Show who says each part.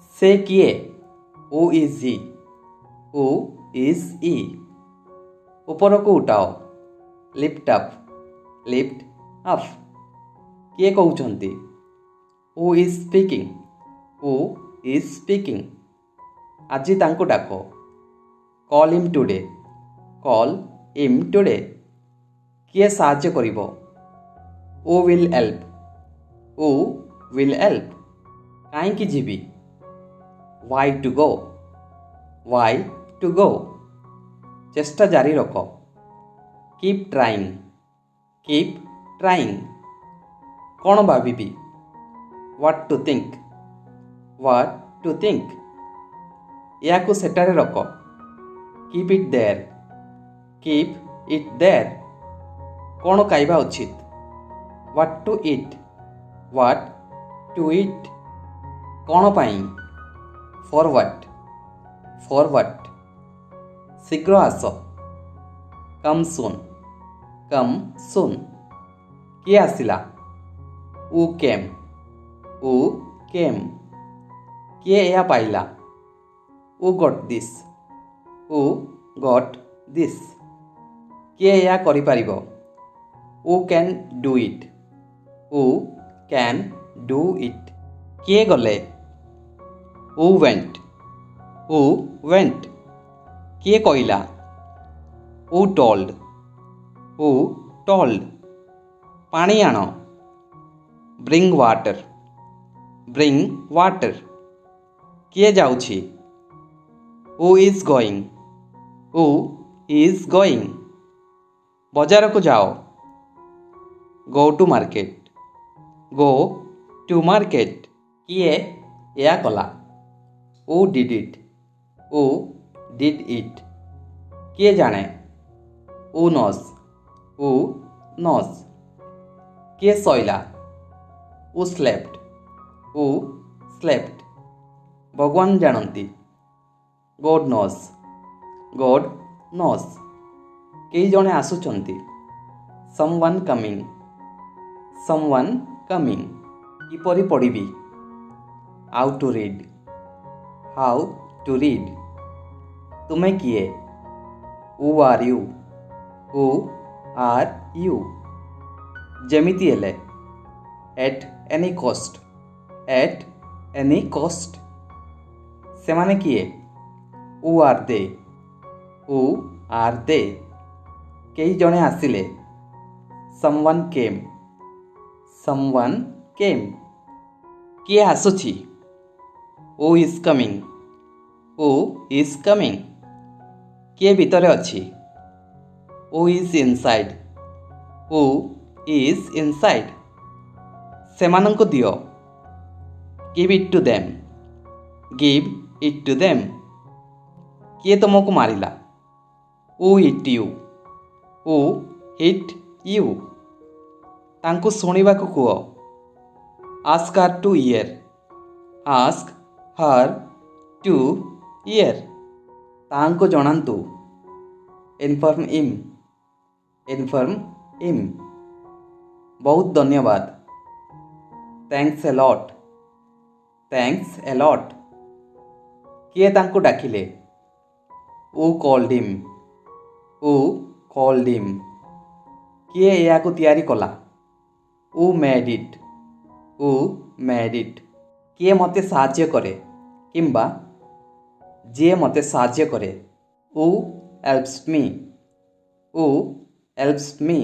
Speaker 1: ସେ କିଏ? Who is he? Who is he? ଉପରକୁ ଉଠାଅ। Lift up. Lift up. କିଏ କହୁଛନ୍ତି? Who is speaking? Who is speaking? ଆଜି ତାଙ୍କୁ ଡାକ। Call him today. Call him today. କିଏ ସାହାଯ୍ୟ କରିବ? Who will help? Who will help? କାହିଁକି ଯିବି? Why to go? Why to go? ଚେଷ୍ଟା ଜାରି ରଖ। Keep trying. Keep trying. କ'ଣ ଭାବିବି? What to think. What to think. ଏହାକୁ ସେଠାରେ ରଖ। Keep it there. Keep it there. କ'ଣ ଖାଇବା ଉଚିତ? What to eat. What to eat. କ'ଣ ପାଇଁ? For what. For what. ଶୀଘ୍ର ଆସ। କମ୍ ସୁନ୍। କମ୍ ସୁନ୍। କିଏ ଆସିଲା? ହୁ କେମ୍। ହୁ କେମ୍। କିଏ ଏହା ପାଇଲା? Who got this. Who got this. କିଏ ଏହା କରିପାରିବ? Who can do it. Who can do it. କିଏ ଗଲେ? Who went. Who went. କିଏ କହିଲା? Who told. Who told. ପାଣି ଆଣ। Bring water. Bring water. କିଏ ଯାଉଛି? Who is going. Who is going. ବଜାରକୁ ଯାଅ। Go to market. Go to market. କିଏ ଏହା କଲା? Who did it. Who did it. କିଏ ଜାଣେ? Who knows. ହୁ ନୋସ୍। କିଏ ଶୋଇଲା? Who slept. Who slept. ଭଗବାନ ଜାଣନ୍ତି। God knows. God knows. କେହି ଜଣେ ଆସୁଛନ୍ତି। Someone coming. Someone coming. କିପରି ପଢ଼ିବି? How to read. How to read. ତୁମେ କିଏ? Who are you. Who are you. ଯେମିତି ହେଲେ। At any cost. At any cost. ସେମାନେ କିଏ? ହୁ ଆର୍ ଦେ। ହୁ ଆର୍ ଦେ। କେହି ଜଣେ ଆସିଲେ। ସମୱାନ୍ କେମ୍। ସମୱାନ୍ କେମ୍। କିଏ ଆସୁଛି? Who is coming. Who is coming. କିଏ ଭିତରେ ଅଛି? Who is inside. Who is inside. ସେମାନଙ୍କୁ ଦିଅ। Give it to them. Give it to them. କିଏ ତୁମକୁ ମାରିଲା? Who hit you. Who hit you. ତାଙ୍କୁ ଶୁଣିବାକୁ କୁହ। Ask her to hear. Ask her to hear. ତାଙ୍କୁ ଜଣାନ୍ତୁ। Inform him. Inform him. ବହୁତ ଧନ୍ୟବାଦ। Thanks a lot. Thanks a lot. କିଏ ତାଙ୍କୁ ଡାକିଲେ? Who called him. Who called ହିମ୍। କିଏ ଏହାକୁ ତିଆରି କଲା? ହୁ ମେଡ୍ ଇଟ୍। ହୁ ମେଡ୍ ଇଟ୍। କିଏ ମୋତେ ସାହାଯ୍ୟ କରେ କିମ୍ବା ଯିଏ ମୋତେ ସାହାଯ୍ୟ କରେ? ହୁ ହେଲ୍ପସ୍ ମି। ହୁ ହେଲ୍ପସ୍ ମି।